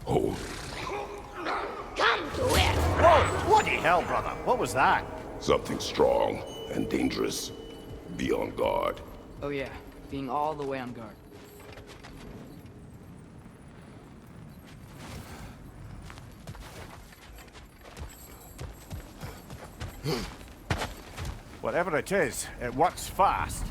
Hold. Come to it! Whoa! Bloody hell, brother! What was that? Something strong and dangerous. Be on guard. Oh yeah, being all the way on guard. Whatever it is, it works fast.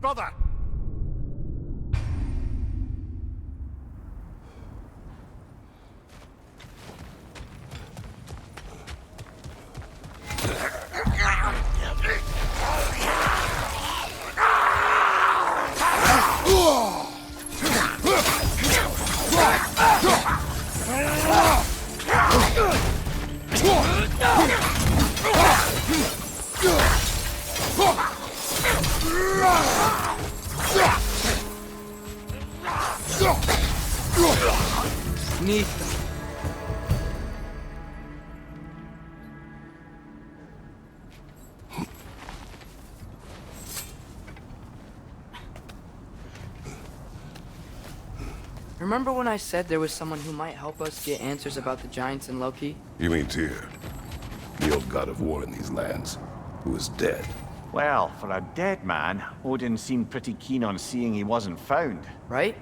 Brother! Neat. Remember when I said there was someone who might help us get answers about the giants and Loki? You mean Tyr, the old god of war in these lands, who is dead. Well, for a dead man, Odin seemed pretty keen on seeing he wasn't found. Right?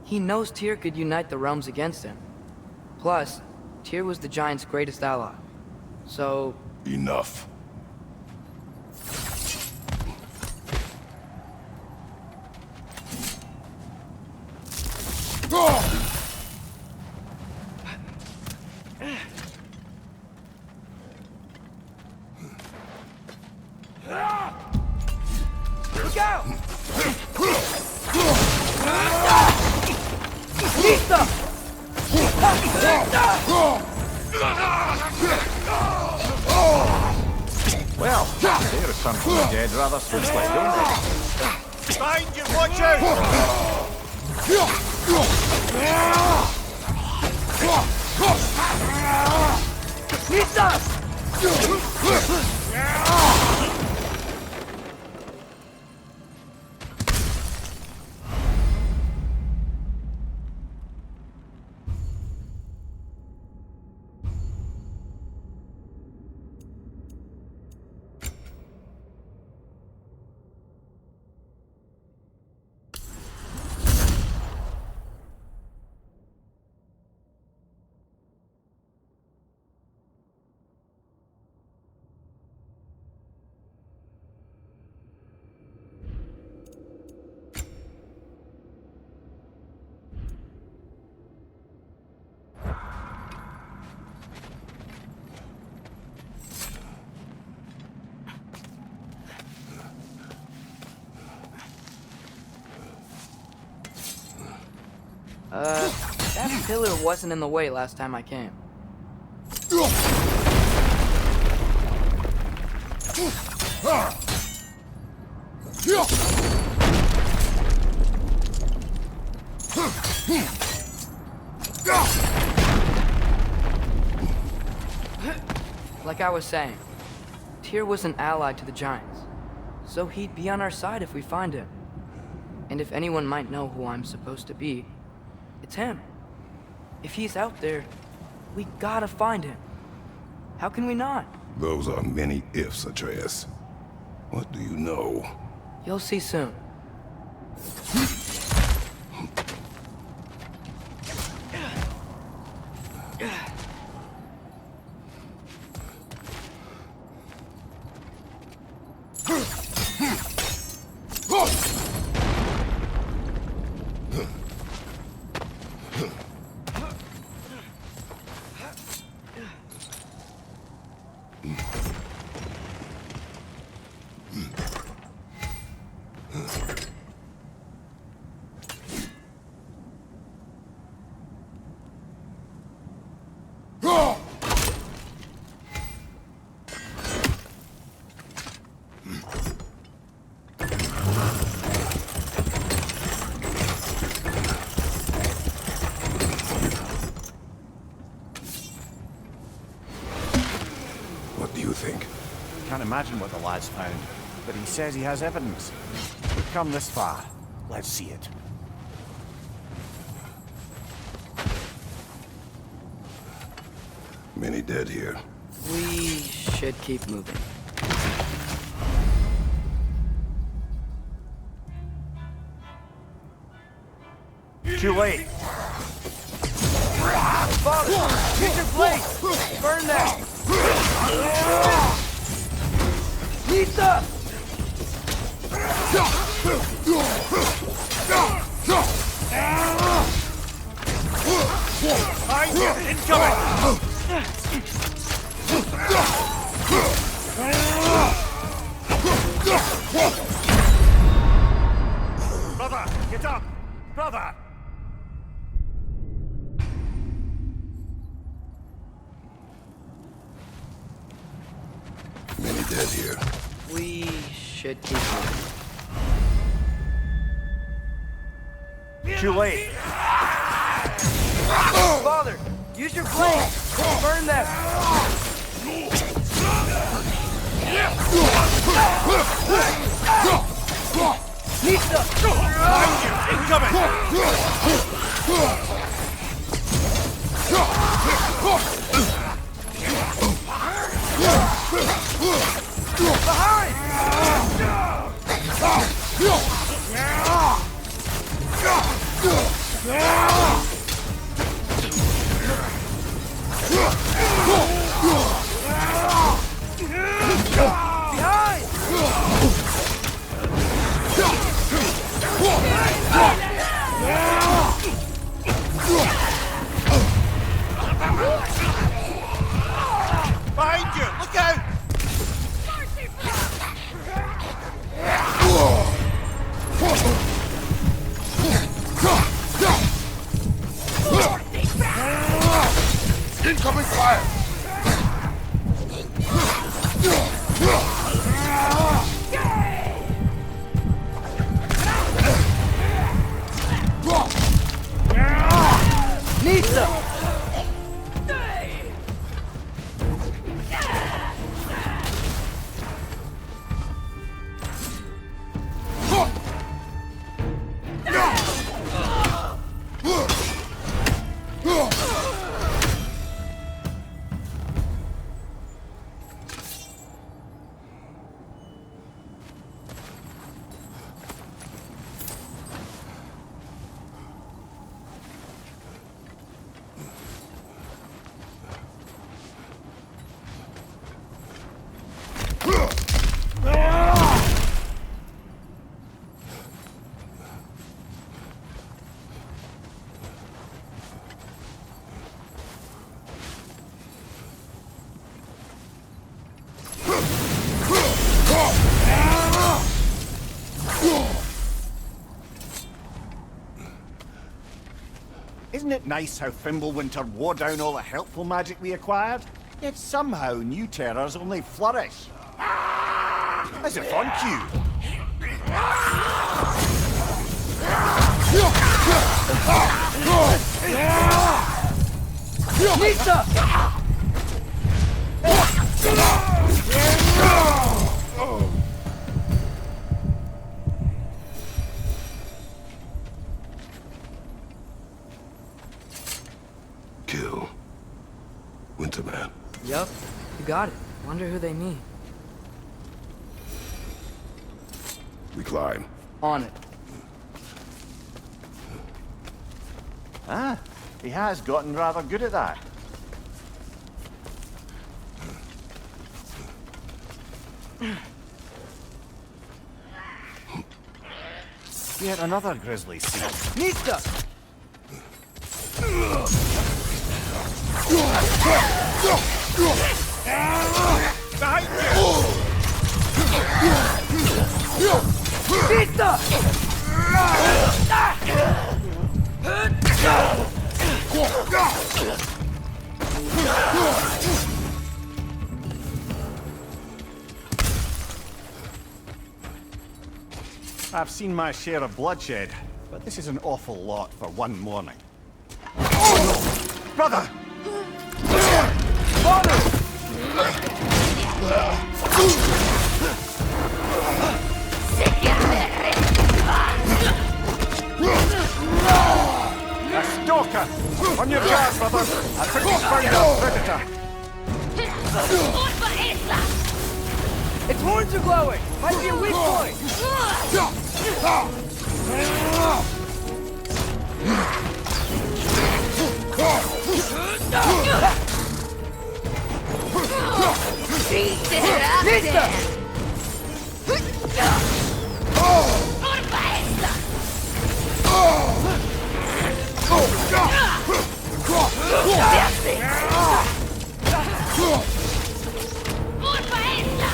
He knows Tyr could unite the realms against him. Plus, Tyr was the giants' greatest ally. So... Enough. Look out! Nista! Well, they return from the dead rather swiftly, don't they? Behind you, watch out! Nista! That pillar wasn't in the way last time I came. Like I was saying, Tyr was an ally to the giants, so he'd be on our side if we find him. And if anyone might know who I'm supposed to be, it's him. If he's out there, we gotta find him. How can we not? Those are many ifs, Atreus. What do you know? You'll see soon. imagine what the lad's found, but he says he has evidence. We've come this far. Let's see it. Many dead here. We should keep moving. Too late. Father, use your blade! Burn that! Nita! Behind you! Incoming! Brother, get up! Brother! Many dead here. We should keep moving. Too late. Father, use your blade! Burn them! Nita! Behind you! Incoming! Behind you! Look out! Incoming fire! Nita! Isn't it nice how Fimbulwinter wore down all the helpful magic we acquired? Yet somehow new terrors only flourish. As if on cue. Nita! Kill. Winterman. Yup, you got it. Wonder who they mean. We climb. On it. Ah, he has gotten rather good at that. Yet another grisly scene. Nita! Behind you! Nita! I've seen my share of bloodshed, but this is an awful lot for one morning. Brother! Father! On your guard, brother! I think he's found our predator! Orfa Isla! Its horns are glowing! Might be a weak point! Beat it up there! Orfa Isla! That's it! Orfa Isla!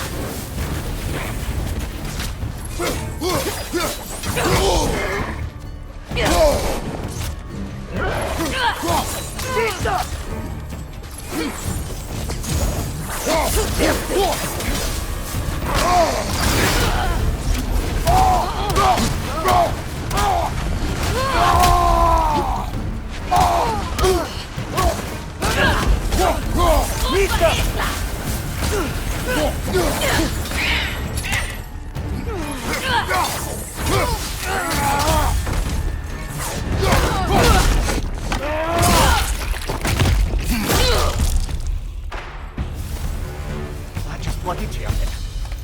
Bloody tear it.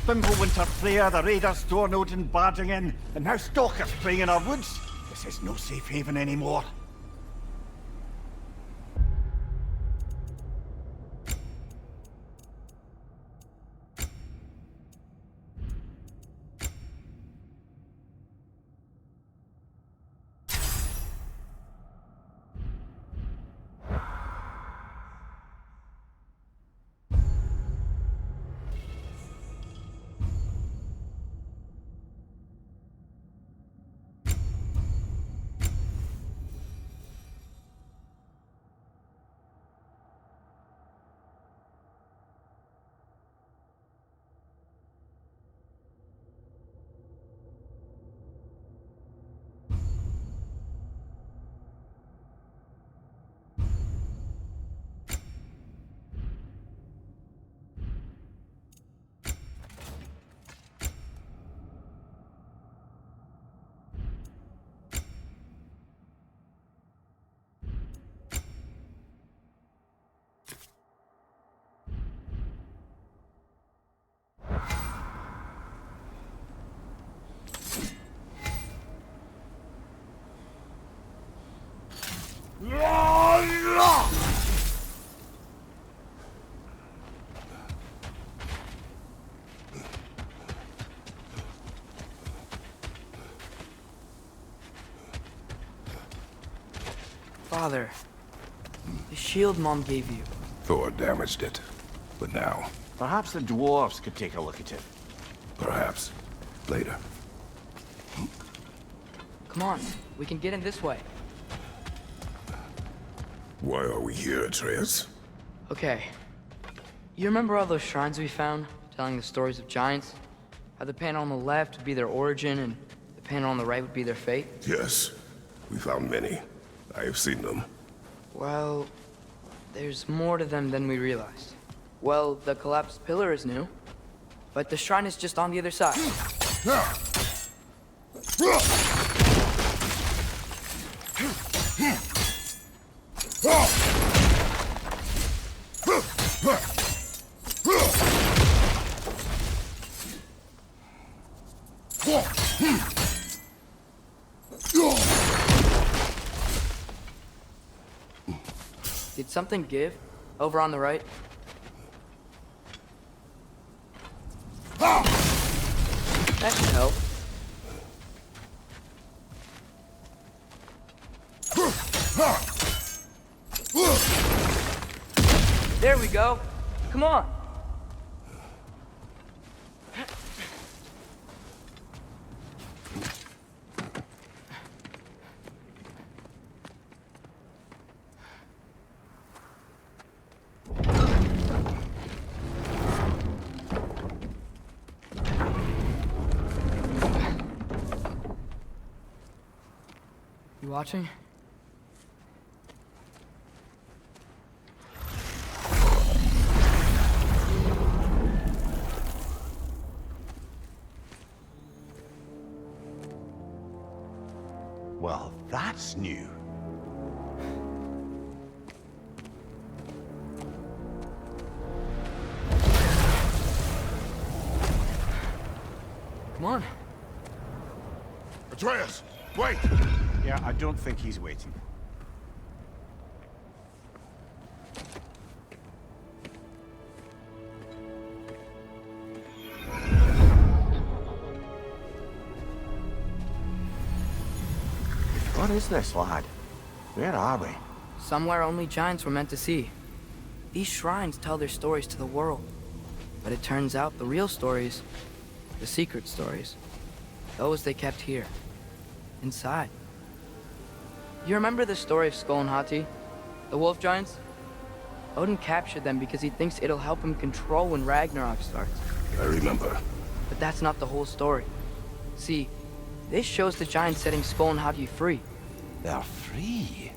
Fimbulwinter, Freya, the raiders, Stornode and barging in, and now stalkers preying in our woods. This is no safe haven anymore. Father, the shield Mom gave you. Thor damaged it. But now, Perhaps the dwarves could take a look at it. perhaps, later. Come on, we can get in this way. Why are we here, Atreus? Okay. You remember all those shrines we found, telling the stories of giants? How the panel on the left would be their origin, and the panel on the right would be their fate? Yes, we found many. I have seen them. Well, there's more to them than we realized. Well, the collapsed pillar is new, but the shrine is just on the other side. Did something give? Over on the right? That should help. There we go. Come on. You watching? Well, that's new. Come on. Atreus, wait! Yeah, I don't think he's waiting. What is this, lad? Where are we? Somewhere only giants were meant to see. These shrines tell their stories to the world. But it turns out the real stories, the secret stories, those they kept here, inside. You remember the story of Skull and Hati, the wolf giants? Odin captured them because he thinks it'll help him control when Ragnarok starts. I remember. But that's not the whole story. See, this shows the giants setting Skull and Hati free. They're free.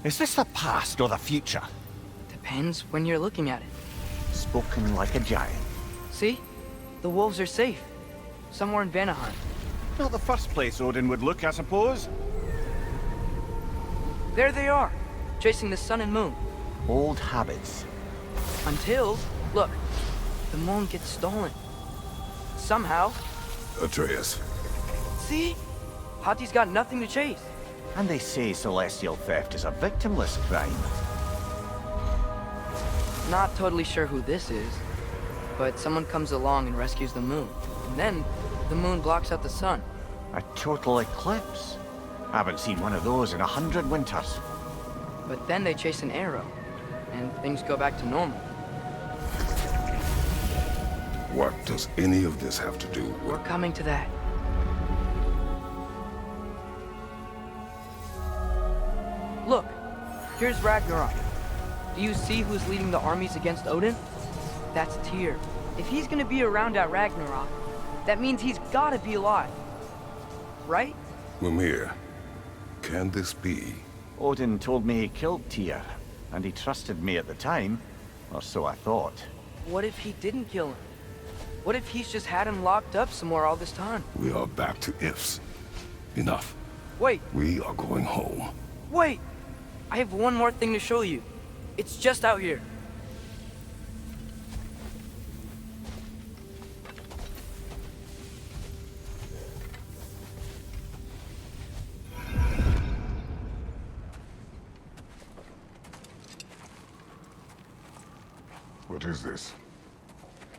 Is this the past or the future? Depends when you're looking at it. Spoken like a giant. See? The wolves are safe. Somewhere in Vanaheim. Not the first place Odin would look, I suppose. There they are, chasing the sun and moon. Old habits. Until, look, the moon gets stolen. Somehow. Atreus. See? Hati's got nothing to chase. And they say celestial theft is a victimless crime. Not totally sure who this is, but someone comes along and rescues the moon. And then, the moon blocks out the sun. A total eclipse. Haven't seen one of those in 100 winters. But then they chase an arrow, and things go back to normal. What does any of this have to do with... We're coming to that. Look, here's Ragnarok. Do you see who's leading the armies against Odin? That's Tyr. If he's gonna be around at Ragnarok, that means he's gotta be alive. Right? Mimir, can this be? Odin told me he killed Tyr, and he trusted me at the time, or so I thought. What if he didn't kill him? What if he's just had him locked up somewhere all this time? We are back to ifs. Enough. Wait, We are going home. wait! I have one more thing to show you. It's just out here. What is this?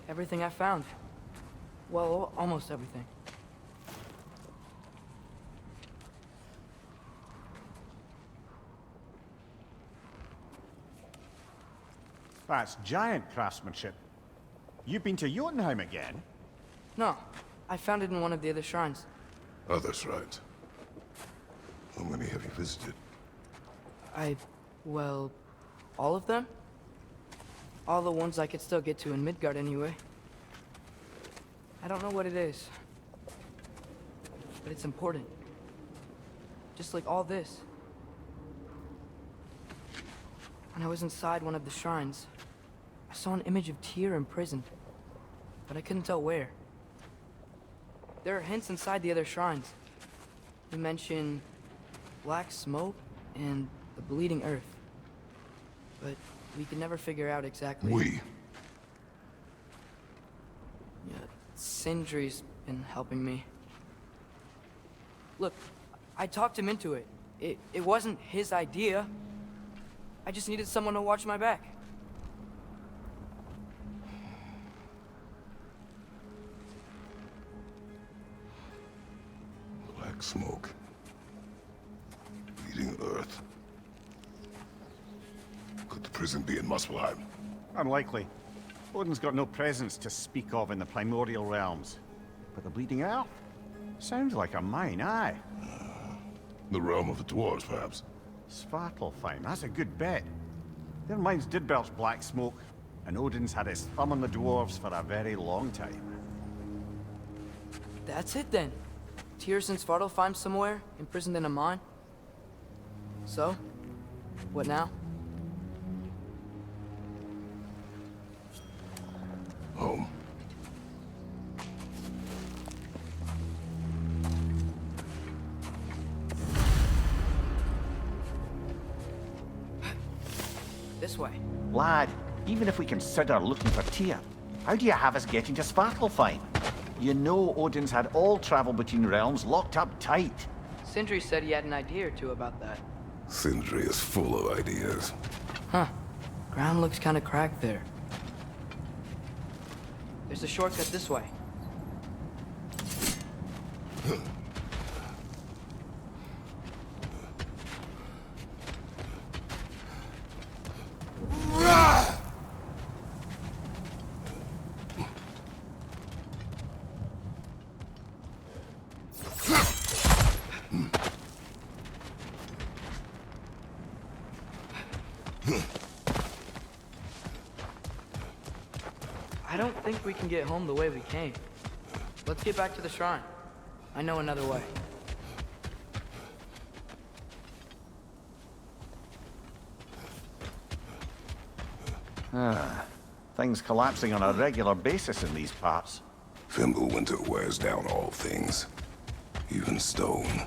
Everything I found. Well, almost everything. That's giant craftsmanship. You've been to Jotunheim again? No, I found it in one of the other shrines. Others, right? How many have you visited? Well, all of them? All the ones I could still get to in Midgard anyway. I don't know what it is, but it's important. Just like all this. When I was inside one of the shrines, I saw an image of Tyr imprisoned, but I couldn't tell where. There are hints inside the other shrines. They mention black smoke and the bleeding earth, but we could never figure out exactly. Yeah, Sindri's been helping me. Look, I talked him into it. It wasn't his idea. I just needed someone to watch my back. Black smoke. Bleeding earth. Could the prison be in Muspelheim? Unlikely. Odin's got no presence to speak of in the primordial realms. But the Bleeding Earth? Sounds like a mine, aye. The realm of the dwarves, perhaps? Svartalfheim, that's a good bet. Their mines did belch black smoke, and Odin's had his thumb on the dwarves for a very long time. That's it then. Tyr's in Svartalfheim somewhere, imprisoned in a mine. So, what now? Home. This way. Lad, even if we consider looking for Tyr, how do you have us getting to Svartalfheim? You know Odin's had all travel between realms locked up tight. Sindri said he had an idea or two about that. Sindri is full of ideas. Huh. Ground looks kind of cracked there. There's a shortcut this way. I don't think we can get home the way we came. Let's get back to the shrine. I know another way. Things collapsing on a regular basis in these parts. Fimbulwinter wears down all things, even stone.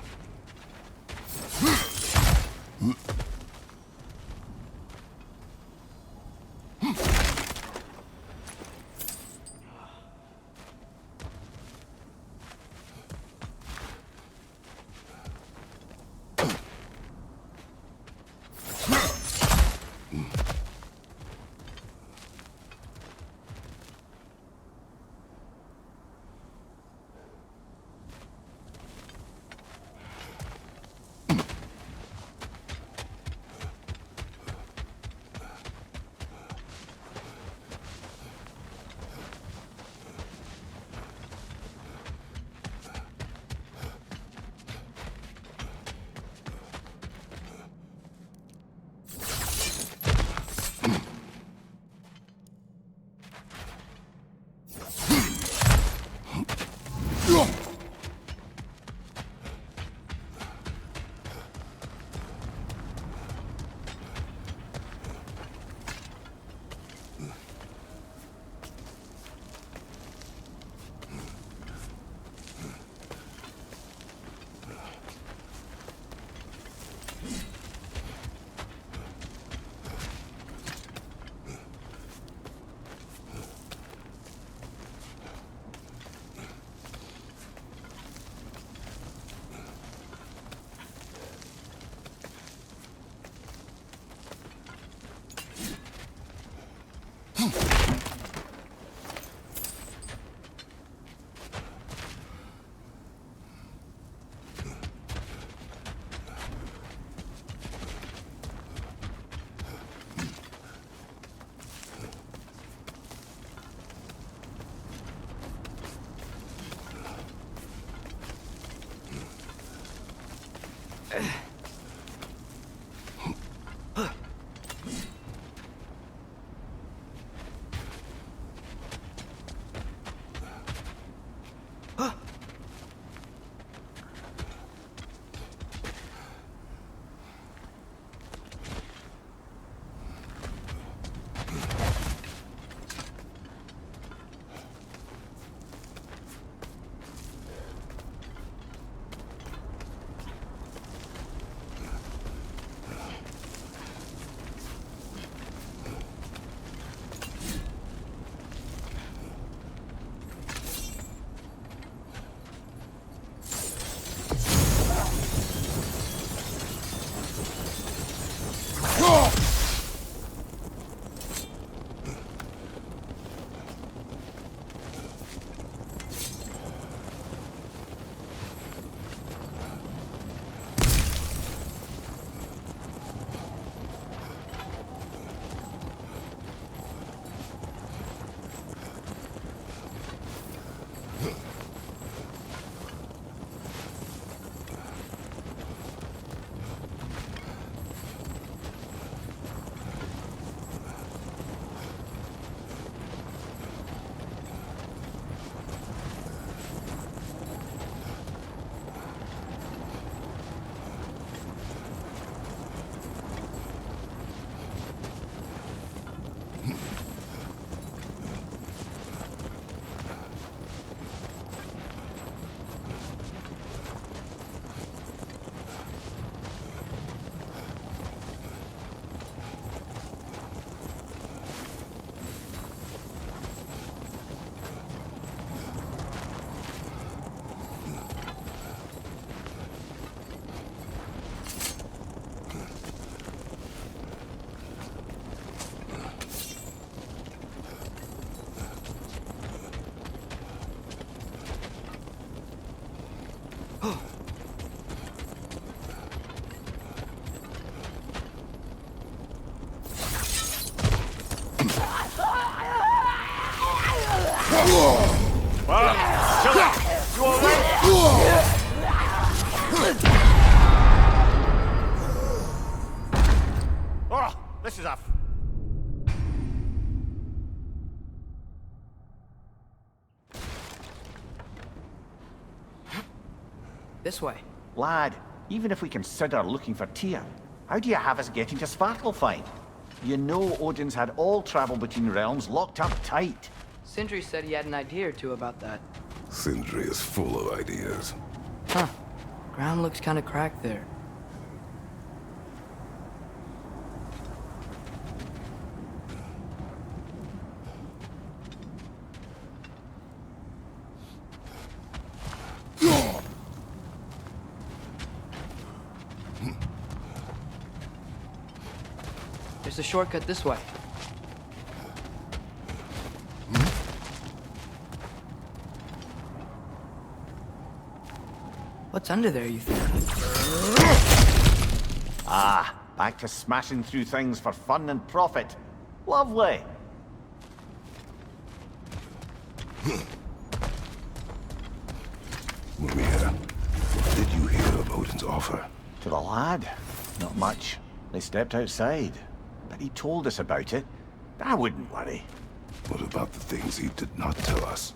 Oh, this is a... This way. Lad, even if we consider looking for Tyr, how do you have us getting to Svartalfheim? You know Odin's had all travel between realms locked up tight. Sindri said he had an idea or two about that. Sindri is full of ideas. Huh. Ground looks kind of cracked there. There's a shortcut this way. What's under there, you think? Ah, back to smashing through things for fun and profit. Lovely. Mimir, what did you hear of Odin's offer? To the lad? Not much. They stepped outside. But he told us about it. I wouldn't worry. What about the things he did not tell us?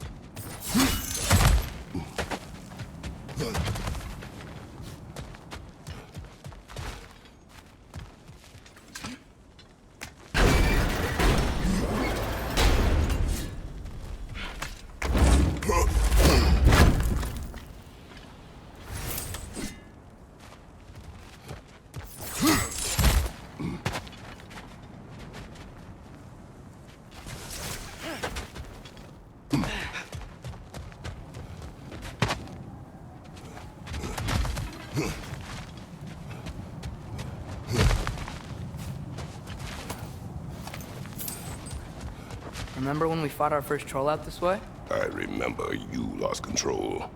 Remember when we fought our first troll out this way? I remember you lost control.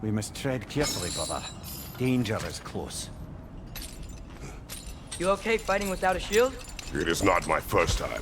We must tread carefully, brother. Danger is close. You okay fighting without a shield? It is not my first time.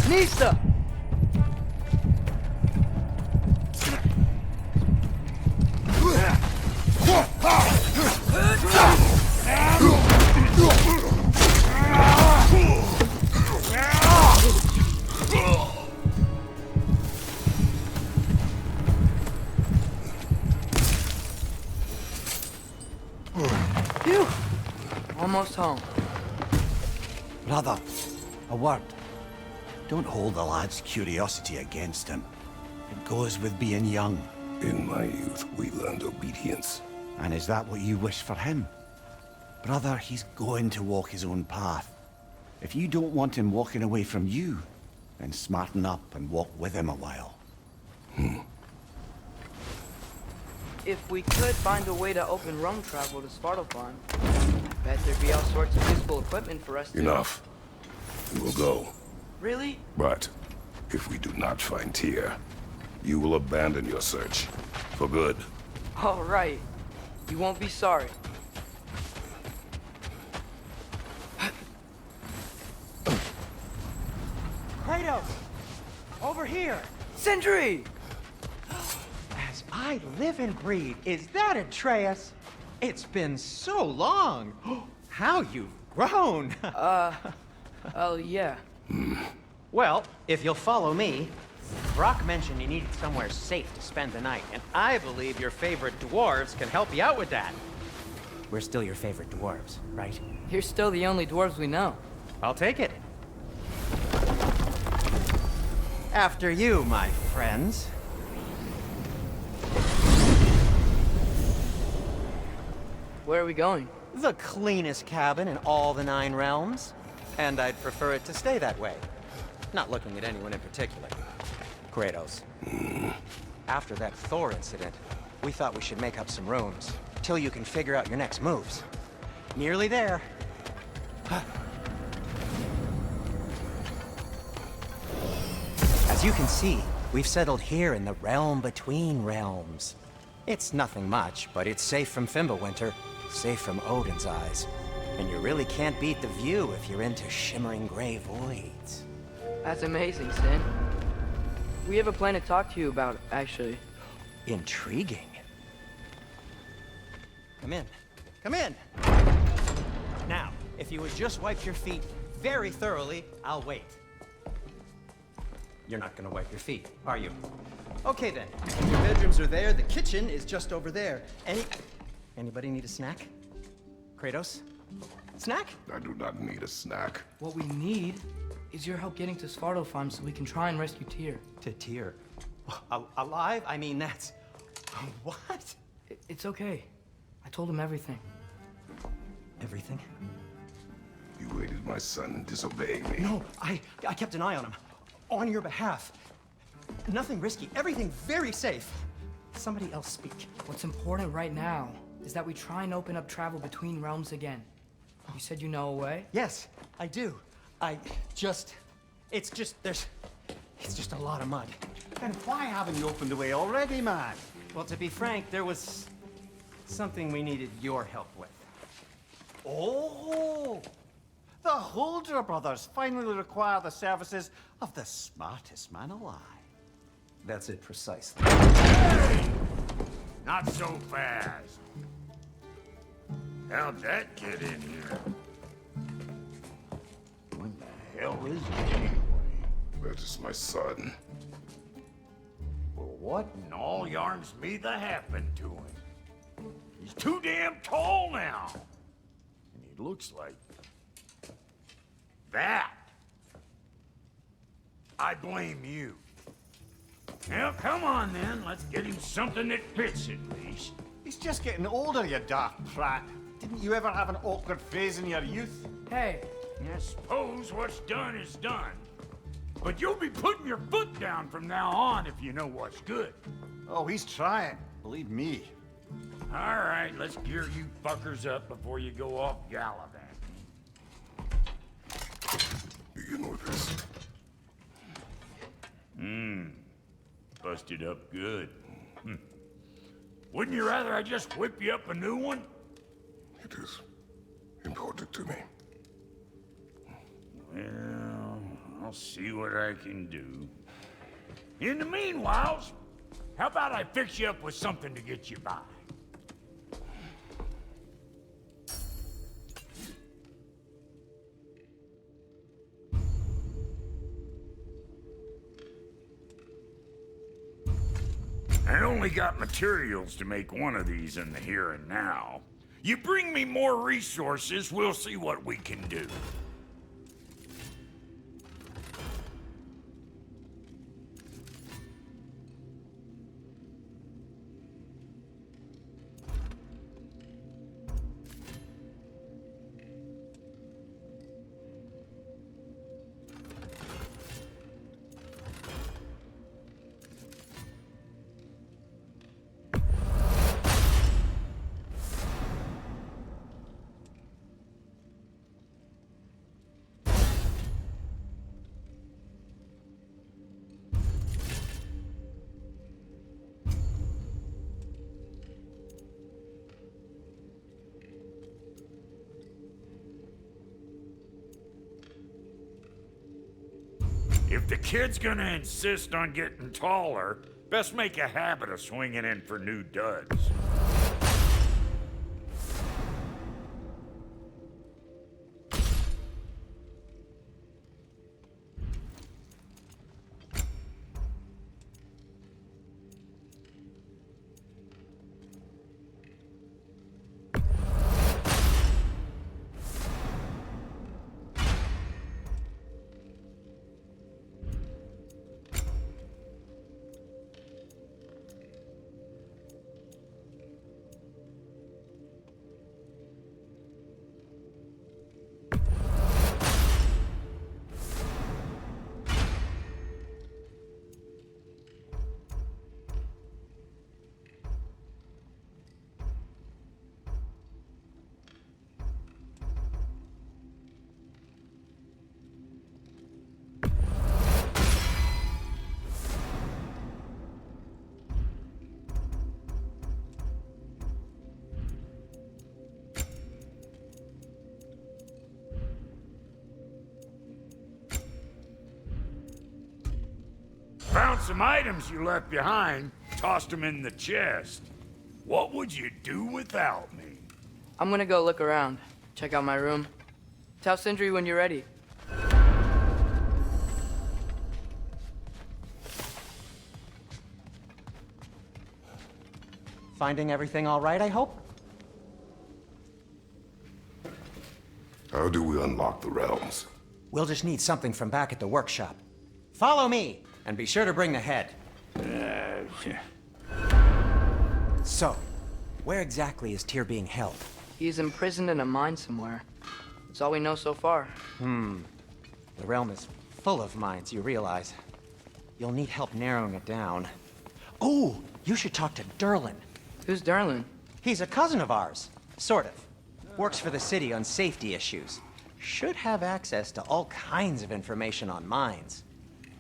Nisa! Brother, a word. Don't hold the lad's curiosity against him. It goes with being young. In my youth, we learned obedience. And is that what you wish for him? Brother, he's going to walk his own path. If you don't want him walking away from you, then smarten up and walk with him a while. If we could find a way to open realm travel to Svartalfheim, I bet there'd be all sorts of useful equipment for us to... Enough. We will go. Really? But if we do not find Tyr, you will abandon your search. For good. All right. You won't be sorry. Kratos! Over here! Sindri! As I live and breathe, is that Atreus? It's been so long! How you've grown! Oh, yeah. Well, if you'll follow me, Brock mentioned you needed somewhere safe to spend the night, and I believe your favorite dwarves can help you out with that. We're still your favorite dwarves, right? You're still the only dwarves we know. I'll take it. After you, my friends. Where are we going? The cleanest cabin in all the 9 realms. And I'd prefer it to stay that way. Not looking at anyone in particular. Kratos. After that Thor incident, we thought we should make up some rooms, till you can figure out your next moves. Nearly there. As you can see, we've settled here in the realm between realms. It's nothing much, but it's safe from Fimbulwinter, safe from Odin's eyes. And you really can't beat the view if you're into shimmering gray voids. That's amazing, Sin. We have a plan to talk to you about, actually. Intriguing. Come in. Come in! Now, if you would just wipe your feet very thoroughly, I'll wait. You're not gonna wipe your feet, are you? Okay then. Your bedrooms are there, the kitchen is just over there. Anybody need a snack? Kratos? Snack? I do not need a snack. What we need is your help getting to Svartalfheim so we can try and rescue Tyr. To Tyr. Alive? I mean, that's... What? It's okay. I told him everything. Everything? You aided my son in disobeying me. No, I kept an eye on him. On your behalf. Nothing risky. Everything very safe. Somebody else speak. What's important right now is that we try and open up travel between realms again. You said you know a way? Yes, I do. It's just a lot of mud. Then why haven't you opened the way already, man? Well, to be frank, there was something we needed your help with. Oh! The Holder brothers finally require the services of the smartest man alive. That's it precisely. Not so fast. How'd that get in here? What the hell is it anyway? That is my son. Well, what in all yarns me that happened to him? He's too damn tall now. And he looks like... that. I blame you. Well, come on then. Let's get him something that fits at least. He's just getting older, you daft prat. Didn't you ever have an awkward phase in your youth? Hey, I suppose what's done is done. But you'll be putting your foot down from now on if you know what's good. Oh, he's trying. Believe me. All right, let's gear you fuckers up before you go off gallivanting. Begin with this. Busted up good. Wouldn't you rather I just whip you up a new one? It is important to me. Well, I'll see what I can do. In the meanwhile, how about I fix you up with something to get you by? I only got materials to make one of these in the here and now. You bring me more resources, we'll see what we can do. If the kid's gonna insist on getting taller, best make a habit of swinging in for new duds. Found some items you left behind, tossed them in the chest. What would you do without me? I'm gonna go look around, check out my room. Tell Sindri when you're ready. Finding everything all right, I hope? How do we unlock the realms? We'll just need something from back at the workshop. Follow me, and be sure to bring the head. So, where exactly is Tyr being held? He's imprisoned in a mine somewhere. That's all we know so far. The realm is full of mines, you realize. You'll need help narrowing it down. Oh, you should talk to Durlin. Who's Darlin? He's a cousin of ours, sort of. Works for the city on safety issues. Should have access to all kinds of information on mines.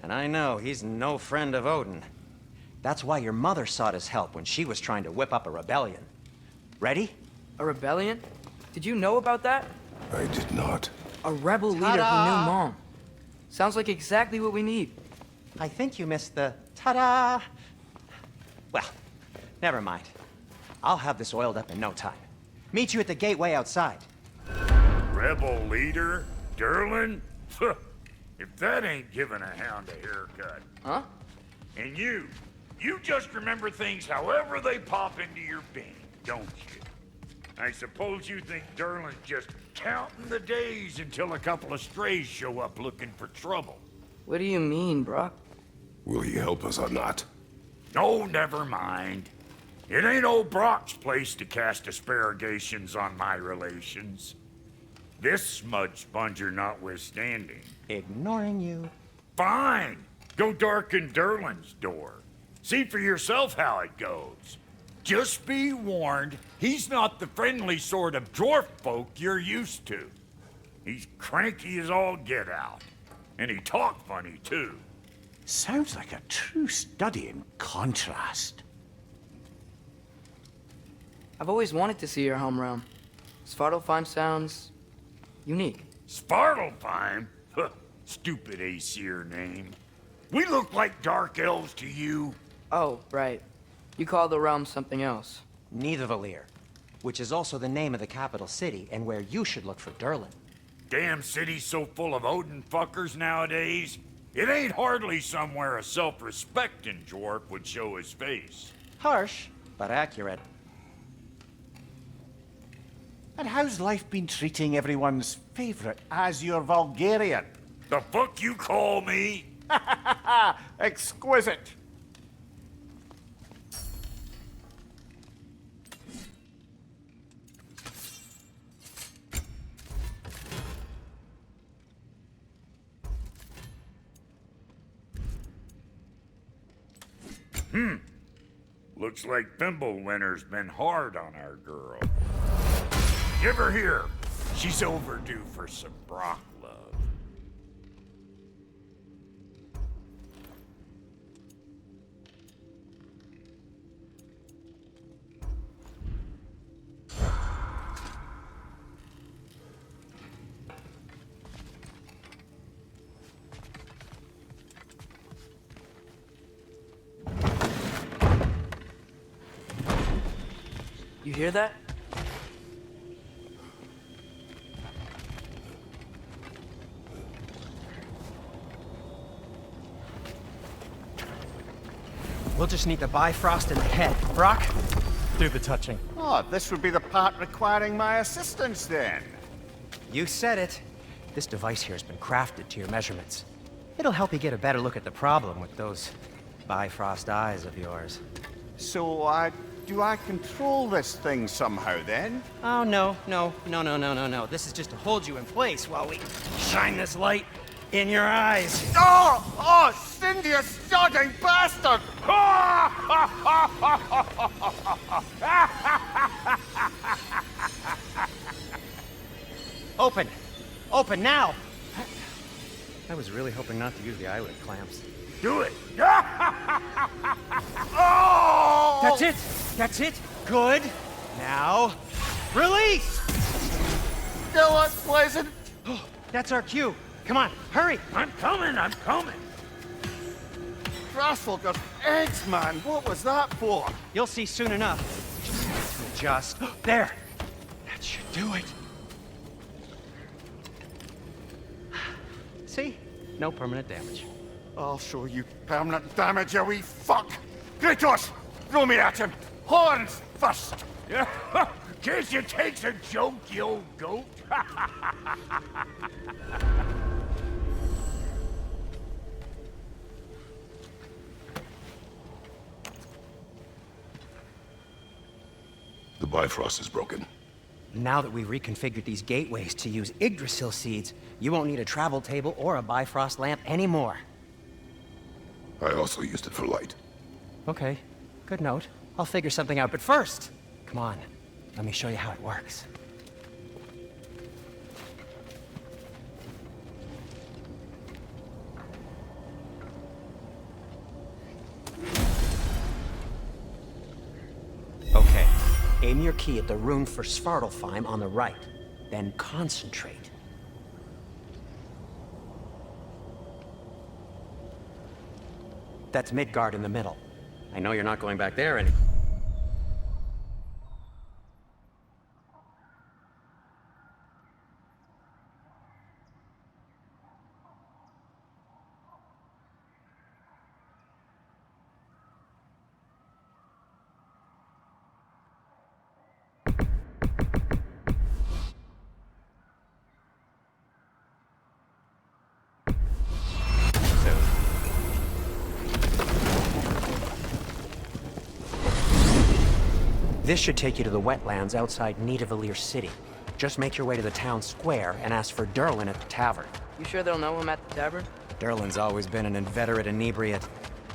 And I know he's no friend of Odin. That's why your mother sought his help when she was trying to whip up a rebellion. Ready? A rebellion? Did you know about that? I did not. A rebel leader who knew Mom. Sounds like exactly what we need. I think you missed the ta-da. Well, never mind. I'll have this oiled up in no time. Meet you at the gateway outside. Rebel leader? Durlin? If that ain't giving a hound a haircut. Huh? And you just remember things however they pop into your being, don't you? I suppose you think Durlin's just counting the days until a couple of strays show up looking for trouble. What do you mean, Brock? Will he help us or not? Oh, never mind. It ain't old Brock's place to cast aspersions on my relations. This smudge sponger notwithstanding. Ignoring you. Fine. Go darken Durlin's door. See for yourself how it goes. Just be warned, he's not the friendly sort of dwarf folk you're used to. He's cranky as all get out. And he talk funny, too. Sounds like a true study in contrast. I've always wanted to see your home realm. Svartalfheim sounds unique. Svartalfheim? Huh, stupid Aesir name. We look like dark elves to you. Oh, right. You call the realm something else. Nidavellir, which is also the name of the capital city and where you should look for Durlin. Damn city's so full of Odin fuckers nowadays. It ain't hardly somewhere a self-respecting dwarf would show his face. Harsh, but accurate. And how's life been treating everyone's favorite Azure Vulgarian? The fuck you call me? Exquisite. Looks like Fimbulwinter's been hard on our girl. Give her here. She's overdue for some Brock love. hear that? We'll just need the Bifrost in the head. Brock, do the touching. Oh, this would be the part requiring my assistance then. You said it. This device here has been crafted to your measurements. It'll help you get a better look at the problem with those Bifrost eyes of yours. So, do I control this thing somehow then? Oh, no. This is just to hold you in place while we shine this light in your eyes. Oh, Cindy, you sodding bastard! Open! Open now! I was really hoping not to use the eyelid clamps. Do it! Oh! That's it! That's it! Good! Now, release! Still unpleasant. That's our cue. Come on, hurry! I'm coming, I'm coming. Trasselger's eggs, man. What was that for? You'll see soon enough. Just there. That should do it. See? No permanent damage. I'll show you permanent damage, you wee fuck! Kratos! Throw me at him! Horns first! Guess you takes a joke, you old goat. The Bifrost is broken. Now that we've reconfigured these gateways to use Yggdrasil seeds, you won't need a travel table or a Bifrost lamp anymore. I also used it for light. Okay, good note. I'll figure something out, but first, come on, let me show you how it works. Okay, aim your key at the rune for Svartalfheim on the right, then concentrate. That's Midgard in the middle. I know you're not going back there any... This should take you to the wetlands outside Nidavellir city. Just make your way to the town square and ask for Durlin at the tavern. You sure they'll know him at the tavern? Durlin's always been an inveterate inebriate.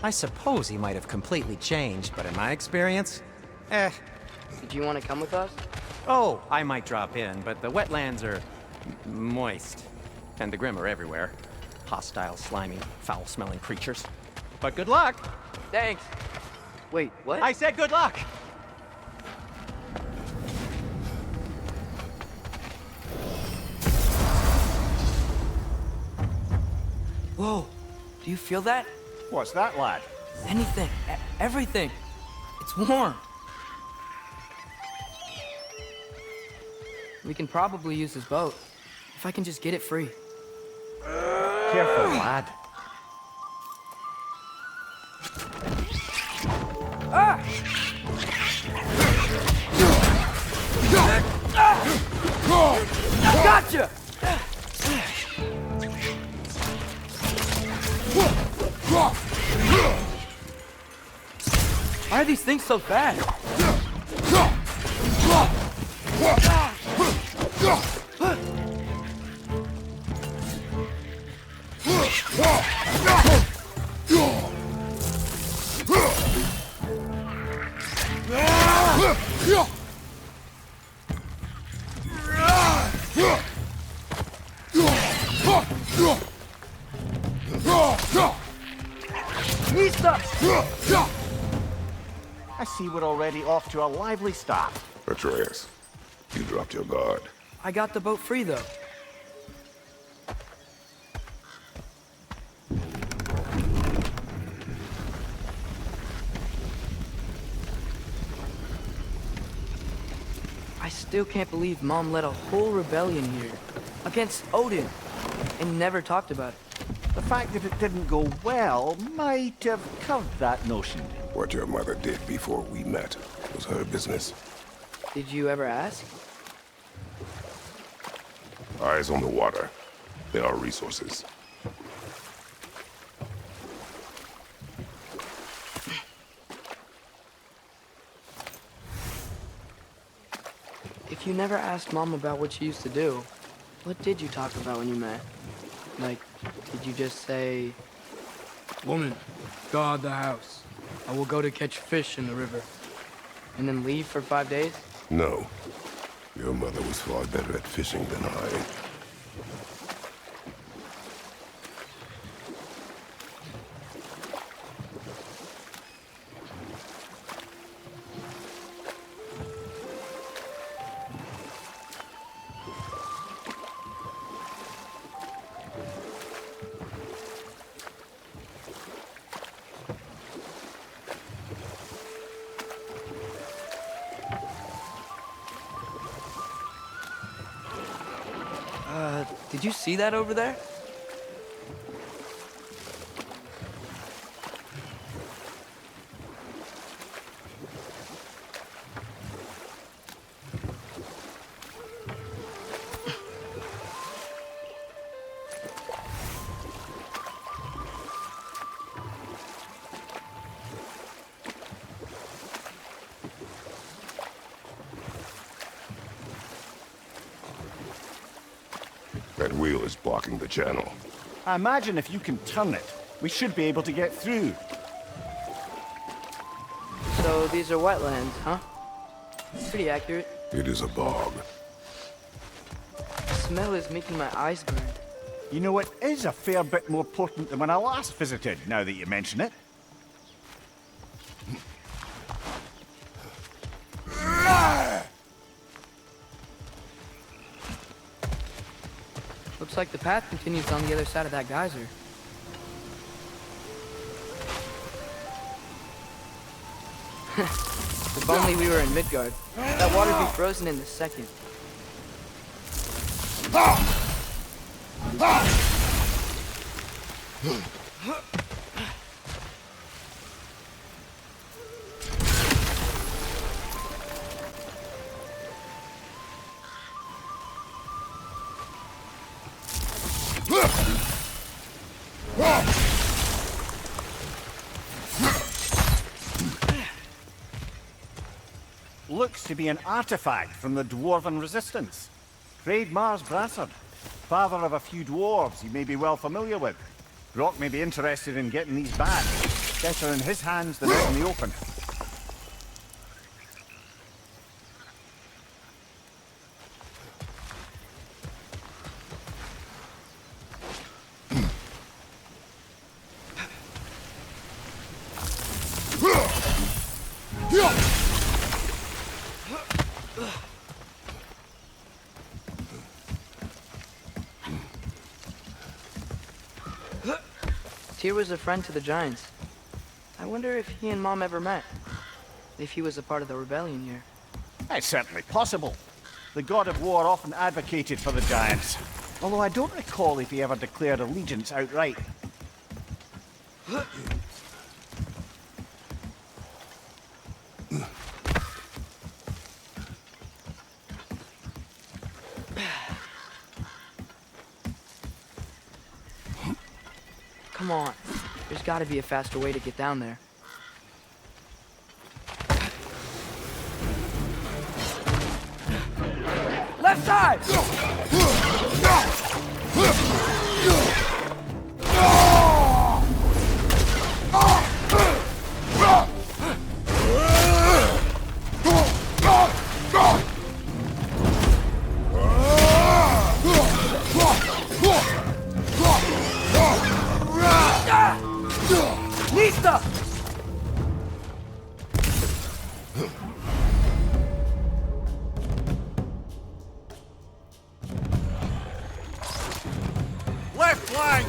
I suppose he might have completely changed, but in my experience, Did you want to come with us? Oh, I might drop in, but the wetlands are moist. And the Grim are everywhere. Hostile, slimy, foul-smelling creatures. But good luck! Thanks. Wait, what? I said good luck! Whoa, do you feel that? What's that, lad? Anything, everything. It's warm. We can probably use his boat, if I can just get it free. Careful, lad. Ah! Gotcha! Why are these things so fast? I see we're already off to a lively start. Atreus, you dropped your guard. I got the boat free, though. still can't believe Mom led a whole rebellion here. Against Odin. And never talked about it. The fact that it didn't go well might have curbed that notion. What your mother did before we met was her business. Did you ever ask? Eyes on the water. There are resources. If you never asked Mom about what she used to do, what did you talk about when you met? Like, did you just say... Woman, guard the house. I will go to catch fish in the river. And then leave for 5 days? No. Your mother was far better at fishing than I. Did you see that over there? That wheel is blocking the channel. I imagine if you can turn it, we should be able to get through. So these are wetlands, huh? Pretty accurate. It is a bog. The smell is making my eyes burn. You know, it is a fair bit more potent than when I last visited, now that you mention it. Looks like the path continues on the other side of that geyser. If only we were in Midgard. That water'd be frozen in a second. Looks to be an artifact from the Dwarven Resistance. Hreidmar's Brassard, father of a few dwarves you may be well familiar with. Brock may be interested in getting these back. Better in his hands than out in the open. Tyr was a friend to the Giants. I wonder if he and Mom ever met. If he was a part of the rebellion here. It's certainly possible. The god of war often advocated for the Giants. Although I don't recall if he ever declared allegiance outright. Come on. There's gotta be a faster way to get down there. Left side! Nista! Left flank!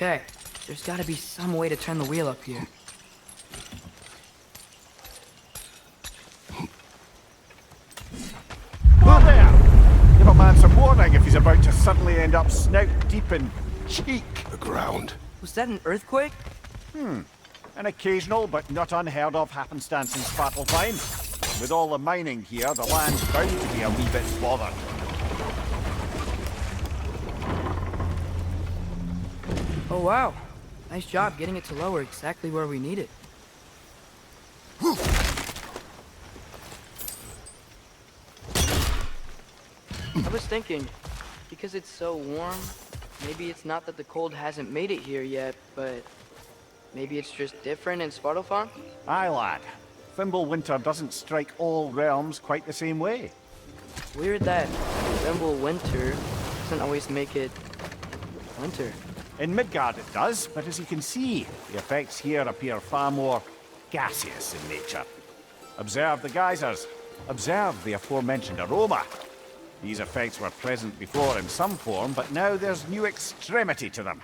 Okay, there's gotta be some way to turn the wheel up here. Whoa there! Give a man some warning if he's about to suddenly end up snout deep in cheek. The ground. Was that an earthquake? An occasional but not unheard of happenstance in Svartalfheim. With all the mining here, the land's bound to be a wee bit bothered. Oh wow, nice job getting it to lower exactly where we need it. I was thinking, because it's so warm, maybe it's not that the cold hasn't made it here yet, but maybe it's just different in Svartalfheim? Aye, lad. Fimbulwinter doesn't strike all realms quite the same way. Weird that Fimbulwinter doesn't always make it winter. In Midgard it does, but as you can see, the effects here appear far more gaseous in nature. Observe the geysers. Observe the aforementioned aroma. These effects were present before in some form, but now there's new extremity to them.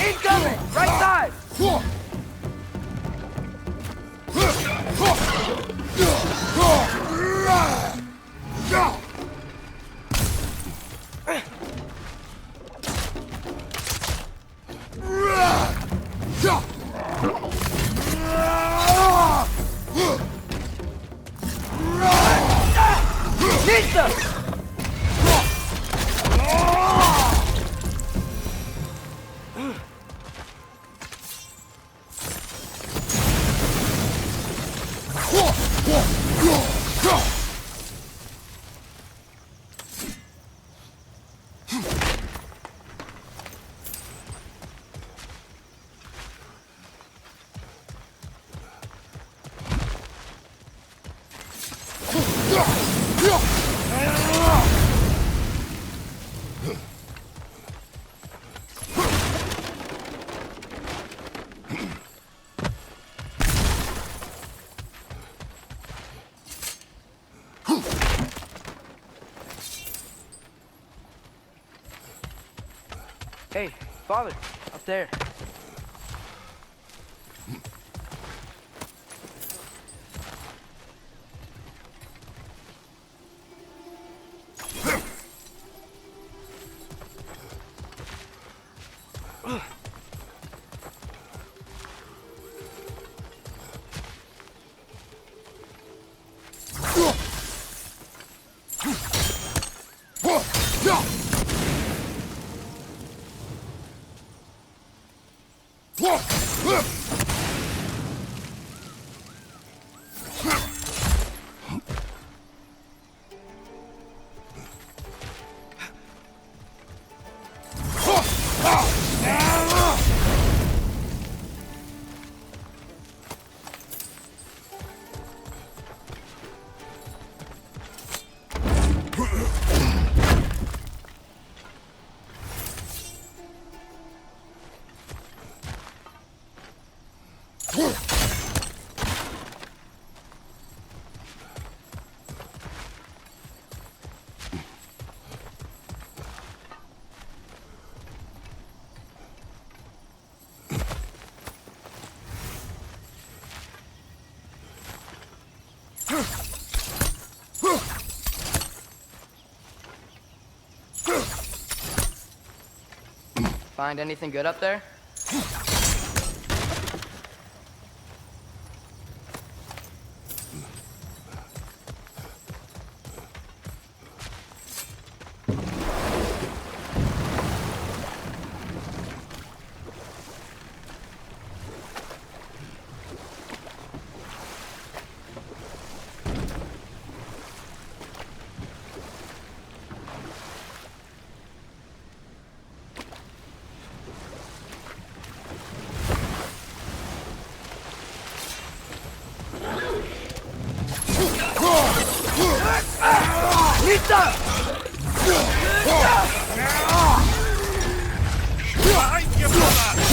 Incoming! Right side! Hey, father, up there. Find anything good up there? Behind you, brother!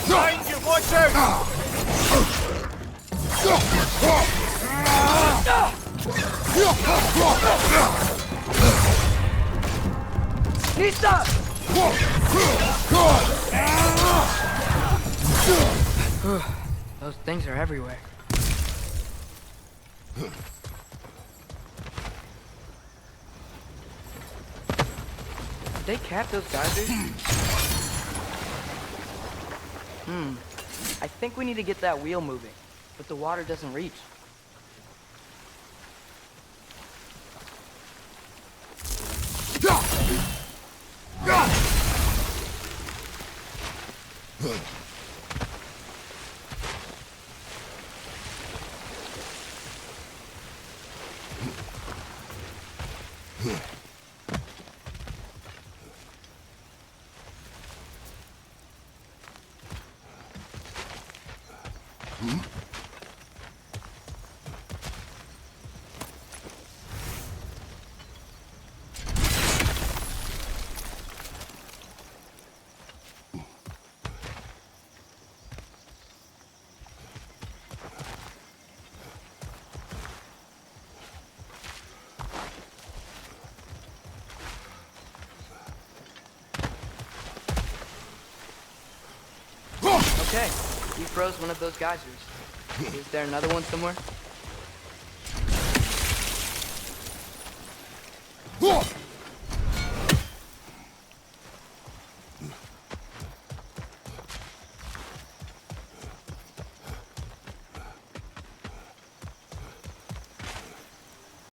Behind you, watch out! Those things are everywhere. Did they cap those geysers? I think we need to get that wheel moving, but the water doesn't reach. Okay, we froze one of those geysers. Is there another one somewhere?